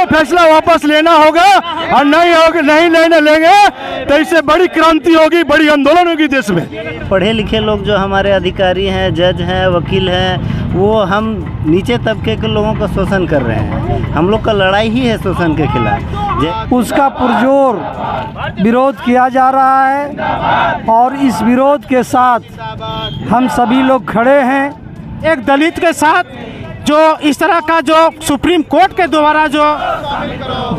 ये फैसला वापस लेना होगा और नहीं लेंगे तो इससे बड़ी क्रांति होगी, बड़ी आंदोलन होगी देश में। पढ़े लिखे लोग जो हमारे अधिकारी हैं, जज हैं, वकील हैं, वो हम नीचे तबके के लोगों का शोषण कर रहे हैं। हम लोग का लड़ाई ही है शोषण के खिलाफ। उसका पुरजोर विरोध किया जा रहा है और इस विरोध के साथ हम सभी लोग खड़े हैं। एक दलित के साथ जो इस तरह का जो सुप्रीम कोर्ट के द्वारा जो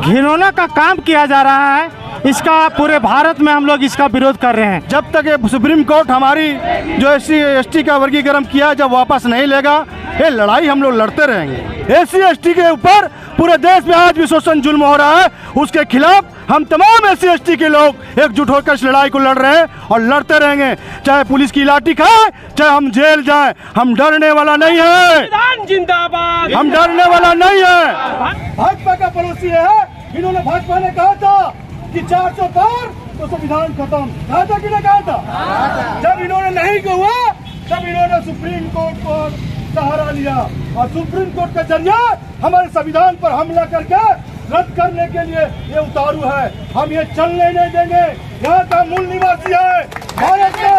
घिनौना का काम किया जा रहा है, इसका पूरे भारत में हम लोग इसका विरोध कर रहे हैं। जब तक ये सुप्रीम कोर्ट हमारी जो SC ST का वर्गीकरण किया जब वापस नहीं लेगा, ये लड़ाई हम लोग लड़ते रहेंगे। SC ST के ऊपर पूरे देश में आज भी शोषण जुल्म हो रहा है, उसके खिलाफ हम तमाम SC ST के लोग एकजुट होकर इस लड़ाई को लड़ रहे हैं और लड़ते रहेंगे, चाहे पुलिस की लाठी खाए, चाहे हम जेल जाएं। हम डरने वाला नहीं है, जिंदाबाद। हम डरने वाला नहीं है। भाजपा का पड़ोसी है, इन्होंने भाजपा ने कहा था कि 400 पार तो संविधान खत्म, कहा था कि नहीं कहा था? जब इन्होंने नहीं कहा तब इन्होंने सुप्रीम कोर्ट को सहारा लिया और सुप्रीम कोर्ट के जरिए हमारे संविधान पर हमला करके रद्द करने के लिए ये उतारू है। हम ये चलने नहीं देंगे। यहाँ का मूल निवासी है, भारत का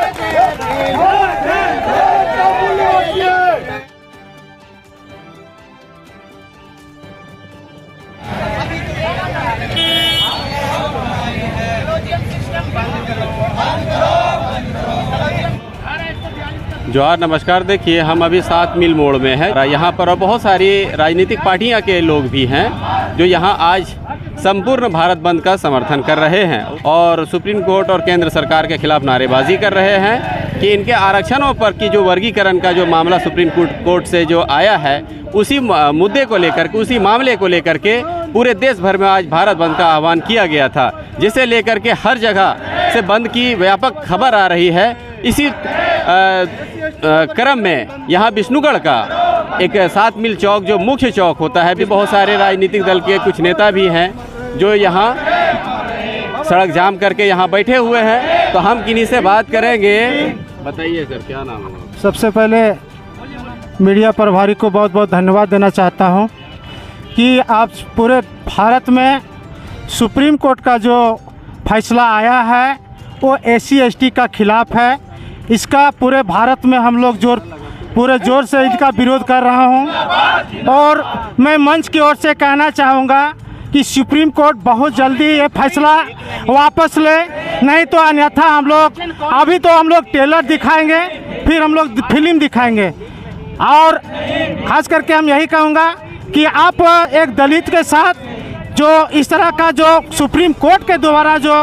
मूल निवासी है। जोहार, नमस्कार। देखिए, हम अभी 7 मील मोड़ में हैं। यहाँ पर बहुत सारी राजनीतिक पार्टियाँ के लोग भी हैं जो यहाँ आज संपूर्ण भारत बंद का समर्थन कर रहे हैं और सुप्रीम कोर्ट और केंद्र सरकार के खिलाफ नारेबाजी कर रहे हैं कि इनके आरक्षणों पर की जो वर्गीकरण का जो मामला सुप्रीम कोर्ट से जो आया है, उसी मुद्दे को लेकर के, उसी मामले को लेकर के पूरे देश भर में आज भारत बंद का आह्वान किया गया था, जिसे लेकर के हर जगह से बंद की व्यापक खबर आ रही है। इसी क्रम में यहाँ विष्णुगढ़ का एक 7 मील चौक जो मुख्य चौक होता है, भी बहुत सारे राजनीतिक दल के कुछ नेता भी हैं जो यहाँ सड़क जाम करके यहाँ बैठे हुए हैं। तो हम किन्हीं से बात करेंगे। बताइए सर, क्या नाम है? सबसे पहले मीडिया प्रभारी को बहुत बहुत धन्यवाद देना चाहता हूँ कि आज पूरे भारत में सुप्रीम कोर्ट का जो फैसला आया है वो SC ST का खिलाफ है। इसका पूरे भारत में हम लोग पूरे जोर से इसका विरोध कर रहा हूं और मैं मंच की ओर से कहना चाहूँगा कि सुप्रीम कोर्ट बहुत जल्दी ये फैसला वापस ले, नहीं तो अन्यथा हम लोग अभी तो हम लोग ट्रेलर दिखाएंगे, फिर हम लोग फिल्म दिखाएंगे। और खास करके हम यही कहूँगा कि आप एक दलित के साथ जो इस तरह का जो सुप्रीम कोर्ट के द्वारा जो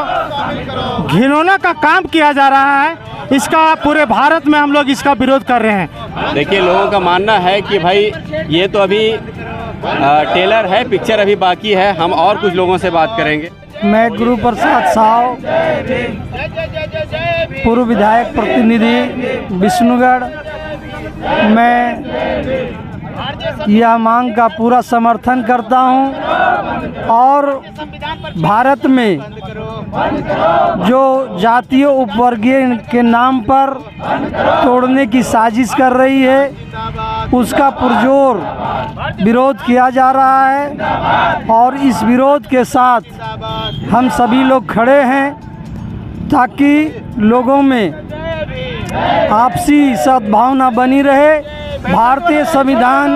घिनौना का काम किया जा रहा है, इसका पूरे भारत में हम लोग इसका विरोध कर रहे हैं। देखिए, लोगों का मानना है कि भाई ये तो अभी ट्रेलर है, पिक्चर अभी बाकी है। हम और कुछ लोगों से बात करेंगे। मैं गुरु प्रसाद साव, पूर्व विधायक प्रतिनिधि विष्णुगढ़, मैं यह मांग का पूरा समर्थन करता हूं और भारत में जो जातीय उपवर्गीय के नाम पर तोड़ने की साजिश कर रही है, उसका पुरजोर विरोध किया जा रहा है और इस विरोध के साथ हम सभी लोग खड़े हैं ताकि लोगों में आपसी सद्भावना बनी रहे। भारतीय संविधान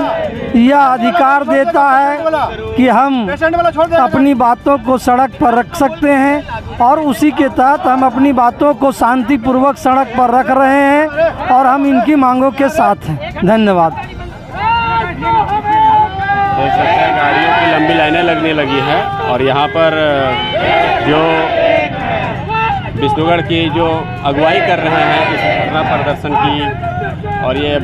यह अधिकार देता है कि हम अपनी बातों को सड़क पर रख सकते हैं और उसी के तहत हम अपनी बातों को शांतिपूर्वक सड़क पर रख रहे हैं और हम इनकी मांगों के साथ हैं। धन्यवाद। देख सकते हैं गाड़ियों की लंबी लाइनें लगने लगी हैं और यहाँ पर जो विष्णुगढ़ की जो अगुवाई कर रहे हैं इस धरना प्रदर्शन की, और ये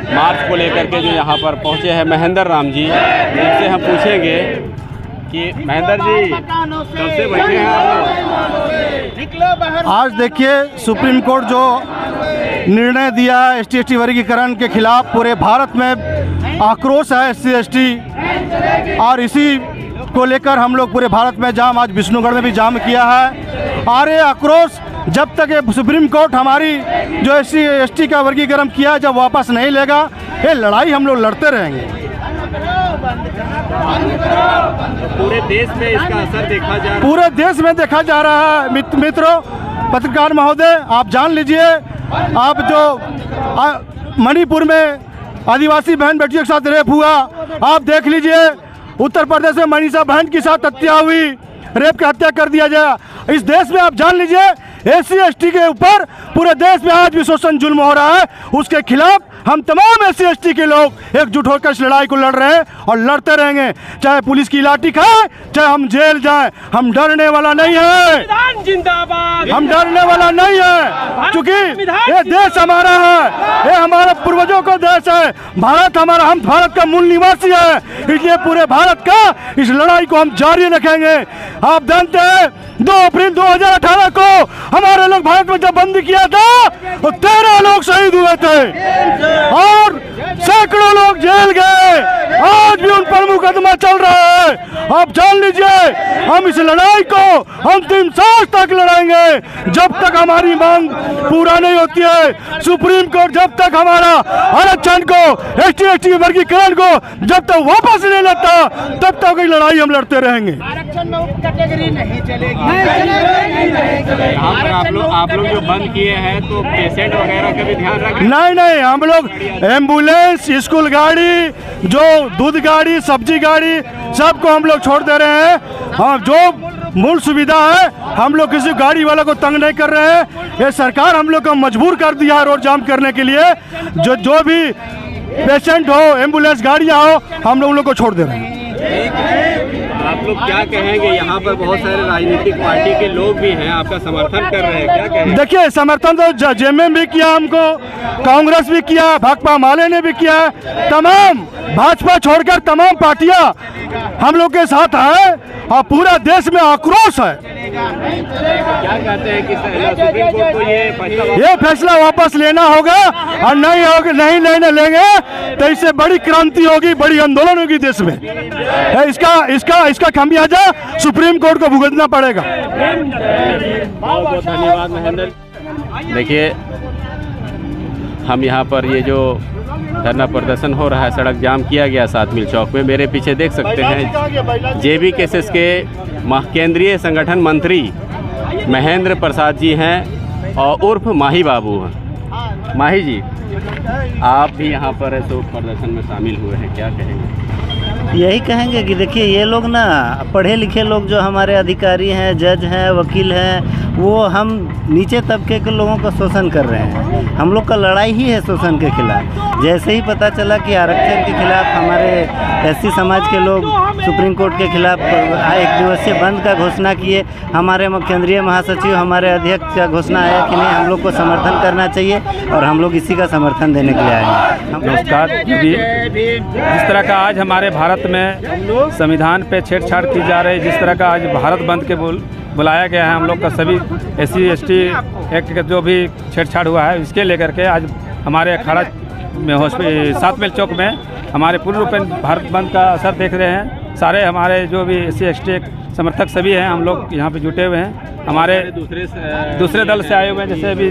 मार्च को लेकर के जो यहाँ पर पहुँचे हैं महेंद्र राम जी, इनसे हम पूछेंगे कि महेंद्र जी कब से बैठे हैं आप? आज देखिए, सुप्रीम कोर्ट जो निर्णय दिया है ST ST वर्गीकरण के खिलाफ, पूरे भारत में आक्रोश है SC ST, और इसी को लेकर हम लोग पूरे भारत में जाम, आज विष्णुगढ़ में भी जाम किया है। और ये आक्रोश जब तक ये सुप्रीम कोर्ट हमारी जो SC ST का वर्गीकरण किया जब वापस नहीं लेगा, ये लड़ाई हम लोग लड़ते रहेंगे। पूरे देश में इसका असर देखा जा रहा है। पूरे देश में देखा जा रहा है। मित्रों, पत्रकार महोदय, आप जान लीजिए, आप जो मणिपुर में आदिवासी बहन बेटियों के साथ रेप हुआ, आप देख लीजिए, उत्तर प्रदेश में मनीषा बहन के साथ हत्या हुई, रेप की हत्या कर दिया गया। इस देश में आप जान लीजिए, SC/ST के ऊपर पूरे देश में आज भी शोषण जुल्म हो रहा है। उसके खिलाफ हम तमाम SC/ST के लोग एकजुट होकर इस लड़ाई को लड़ रहे हैं और लड़ते रहेंगे, चाहे पुलिस की लाठी खाए, चाहे हम जेल जाएं। हम डरने वाला नहीं है, जिंदाबाद। हम डरने वाला नहीं है, क्योंकि ये देश हमारा है, ये हमारे पूर्वजों का देश है। भारत हमारा, हम भारत का मूल निवासी है, इसलिए पूरे भारत का इस लड़ाई को हम जारी रखेंगे। आप जानते हैं 2 अप्रैल 2018 को हमारे लोग भारत में जब बंद किया था तो 13 लोग शहीद हुए थे और सैकड़ों लोग जेल गए। आज भी उन पर मुकदमा चल रहा है। आप जान लीजिए, हम इस लड़ाई को अंतिम सांस तक लड़ेंगे जब तक हमारी मांग पूरा नहीं होती है। सुप्रीम कोर्ट जब तक हमारा आरक्षण को, ST/ST वर्गीकरण को जब तक वापस नहीं लेता, तब तक ये लड़ाई हम लड़ते रहेंगे। आरक्षण में कैटेगरी नहीं चलेगी। यहाँ पर आप लोग जो बंद किए हैं तो पेशेंट वगैरह का भी ध्यान रखें। नहीं, हम लोग एम्बुलेंस, स्कूल गाड़ी, जो दूध गाड़ी, सब्जी गाड़ी, सबको हम लोग छोड़ दे रहे हैं। हाँ, जो मूल सुविधा है, हम लोग किसी गाड़ी वाला को तंग नहीं कर रहे हैं। ये सरकार हम लोग को मजबूर कर दिया है रोड जाम करने के लिए। जो भी पेशेंट हो, एम्बुलेंस गाड़ियाँ हो, हम लोग को छोड़ दे रहे हैं। आप लोग क्या कहेंगे? यहाँ पर बहुत सारे राजनीतिक पार्टी के लोग भी हैं, आपका समर्थन कर रहे हैं, क्या कहेंगे? देखिए, समर्थन तो JMM भी किया, हमको कांग्रेस भी किया, भाकपा माले ने भी किया, तमाम भाजपा छोड़कर तमाम पार्टियां हम लोग के साथ है और पूरा देश में आक्रोश है। क्या कहते हैं कि सुप्रीम कोर्ट को ये फैसला वापस लेना होगा और नहीं लेंगे तो इससे बड़ी क्रांति होगी, बड़ी आंदोलन होगी देश में। इसका खामियाजा सुप्रीम कोर्ट को भुगतना पड़ेगा। बहुत बहुत धन्यवाद महेंद्र। देखिए, हम यहाँ पर ये जो धरना प्रदर्शन हो रहा है, सड़क जाम किया गया 7 मील चौक में, मेरे पीछे देख सकते हैं JBKSS के केंद्रीय संगठन मंत्री महेंद्र प्रसाद जी हैं और उर्फ माही बाबू हैं। माही जी, आप भी यहाँ पर शोक प्रदर्शन में शामिल हुए हैं, क्या कहेंगे? यही कहेंगे कि देखिए, ये लोग ना पढ़े लिखे लोग जो हमारे अधिकारी हैं, जज हैं, वकील हैं, वो हम नीचे तबके के लोगों का शोषण कर रहे हैं। हम लोग का लड़ाई ही है शोषण के खिलाफ। जैसे ही पता चला कि आरक्षण के खिलाफ हमारे SC समाज के लोग सुप्रीम कोर्ट के खिलाफ 1 दिवसीय बंद का घोषणा किए, हमारे केंद्रीय महासचिव, हमारे अध्यक्ष का घोषणा आया कि नहीं, हम लोग को समर्थन करना चाहिए और हम लोग इसी का समर्थन देने के लिए आए हैं। नमस्कार। जिस तरह का आज हमारे भारत में संविधान पे छेड़छाड़ की जा रही है, जिस तरह का आज भारत बंद के बुलाया गया है, हम लोग का सभी SC/ST एक्ट का जो भी छेड़छाड़ हुआ है, इसके लेकर के आज हमारे अखाड़ा में 7 मील चौक में हमारे पूर्ण रूप में भारत बंद का असर देख रहे हैं। सारे हमारे जो भी SC/ST समर्थक सभी हैं, हम लोग यहाँ पे जुटे हुए हैं। हमारे दूसरे दल से आए हुए हैं, जैसे अभी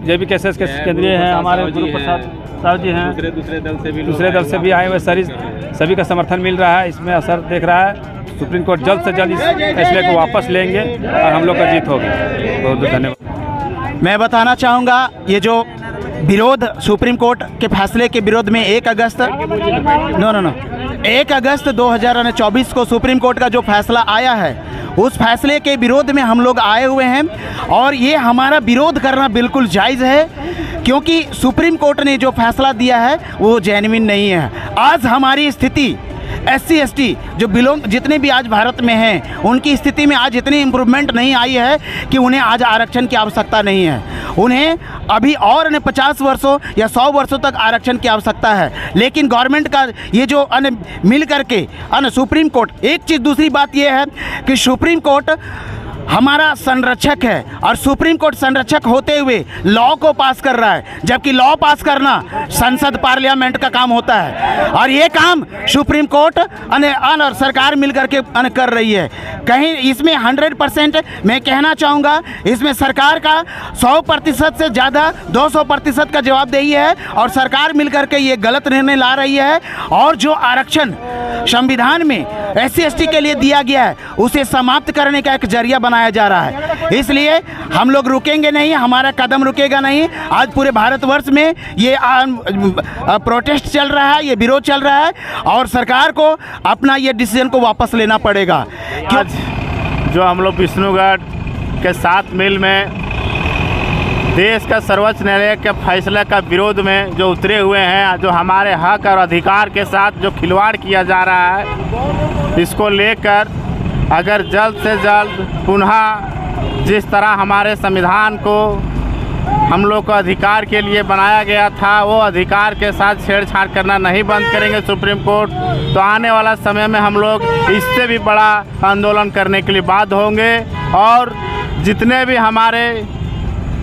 JBKSS के केंद्रीय हैं हमारे गुरु प्रसाद साहब जी हैं, दूसरे दल से भी आए हुए, सभी का समर्थन मिल रहा है। इसमें असर देख रहा है। सुप्रीम कोर्ट जल्द से जल्द इस फैसले को वापस लेंगे और हम लोग का जीत होगी। बहुत बहुत धन्यवाद। मैं बताना चाहूँगा, ये जो विरोध सुप्रीम कोर्ट के फैसले के विरोध में 1 अगस्त 2024 को सुप्रीम कोर्ट का जो फैसला आया है, उस फैसले के विरोध में हम लोग आए हुए हैं और ये हमारा विरोध करना बिल्कुल जायज़ है, क्योंकि सुप्रीम कोर्ट ने जो फैसला दिया है वो जेन्युइन नहीं है। आज हमारी स्थिति SC/ST जो जितने भी आज भारत में हैं, उनकी स्थिति में आज इतनी इम्प्रूवमेंट नहीं आई है कि उन्हें आज आरक्षण की आवश्यकता नहीं है। उन्हें अभी और 50 वर्षों या 100 वर्षों तक आरक्षण की आवश्यकता है। लेकिन गवर्नमेंट का ये जो मिल करके सुप्रीम कोर्ट, एक चीज़ दूसरी बात ये है कि सुप्रीम कोर्ट हमारा संरक्षक है और सुप्रीम कोर्ट संरक्षक होते हुए लॉ को पास कर रहा है, जबकि लॉ पास करना संसद पार्लियामेंट का काम होता है और ये काम सुप्रीम कोर्ट और सरकार मिलकर के कर रही है। कहीं इसमें 100% मैं कहना चाहूँगा, इसमें सरकार का 100% से ज़्यादा 200% का जवाबदेही है और सरकार मिलकर के ये गलत निर्णय ला रही है। और जो आरक्षण संविधान में SC/ST के लिए दिया गया है उसे समाप्त करने का एक जरिया बनाया जा रहा है। इसलिए हम लोग रुकेंगे नहीं, हमारा कदम रुकेगा नहीं। आज पूरे भारतवर्ष में ये प्रोटेस्ट चल रहा है, ये विरोध चल रहा है और सरकार को अपना ये डिसीजन को वापस लेना पड़ेगा। आज जो हम लोग विष्णुगढ़ के 7 मील में देश का सर्वोच्च न्यायालय के फैसले का विरोध में जो उतरे हुए हैं, जो हमारे हक और अधिकार के साथ जो खिलवाड़ किया जा रहा है, इसको लेकर अगर जल्द से जल्द पुनः जिस तरह हमारे संविधान को हम लोग को अधिकार के लिए बनाया गया था, वो अधिकार के साथ छेड़छाड़ करना नहीं बंद करेंगे सुप्रीम कोर्ट, तो आने वाला समय में हम लोग इससे भी बड़ा आंदोलन करने के लिए बाध्य होंगे। और जितने भी हमारे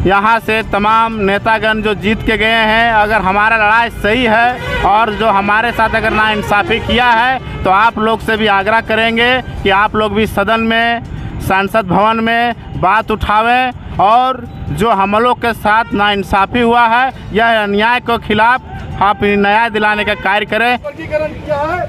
यहाँ से तमाम नेतागण जो जीत के गए हैं, अगर हमारा लड़ाई सही है और जो हमारे साथ अगर नाइंसाफ़ी किया है, तो आप लोग से भी आग्रह करेंगे कि आप लोग भी सदन में, संसद भवन में बात उठावें और जो हम लोग के साथ नाइंसाफ़ी हुआ है, यह अन्याय के खिलाफ आप न्याय दिलाने का कार्य करें। वर्गीकरण किया है,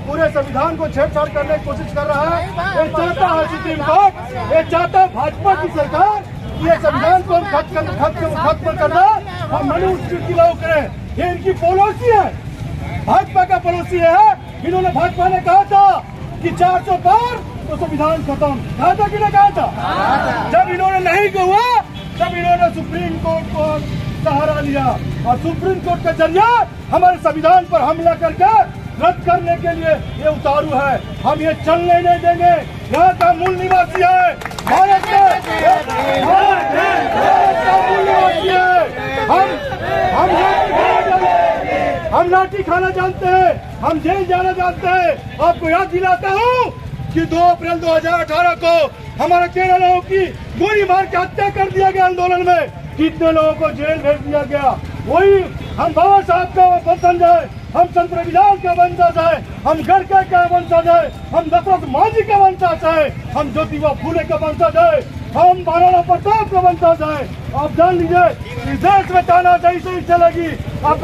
पूरे संविधान को छेड़छाड़ करने की कोशिश कर रहा है। ये चाहता है सुप्रीम कोर्ट, ये चाहता है भाजपा की सरकार, ये संविधान को हम खत्म करना, हम मनुस्मृति लागू करें। ये इनकी पॉलिसी है, भाजपा का पॉलिसी है। इन्होंने भाजपा ने कहा था कि 400 पार तो संविधान खत्म, कहा था कि नहीं कहा था? जब इन्होंने नहीं कहा तब इन्होंने सुप्रीम कोर्ट को सहारा लिया और सुप्रीम कोर्ट का जरिया हमारे संविधान पर हमला करके रद्द करने के लिए ये उतारू है। हम ये चलने नहीं देंगे। यहाँ का मूल निवासी है, भारत का मूल निवासी है। हम लाठी खाना जानते हैं, हम जेल जाना जानते हैं। आपको याद दिलाता हूँ कि 2 अप्रैल 2018 को हमारे 13 लोगों की गोली मार के हत्या कर दिया गया। आंदोलन में कितने लोगों को जेल भेज दिया गया। वही हम बाबा साहब का वंशज है, हम संत रविदास का वंशज है, हम गढ़कर का वंशज है, हम दशरथ मांझी का वंशज है, हम ज्योतिबा फूले का वंशज है, हम महाराणा प्रताप का वंशज है। आप जान लीजिए इस देश में तानाशाही से चलेगी। आप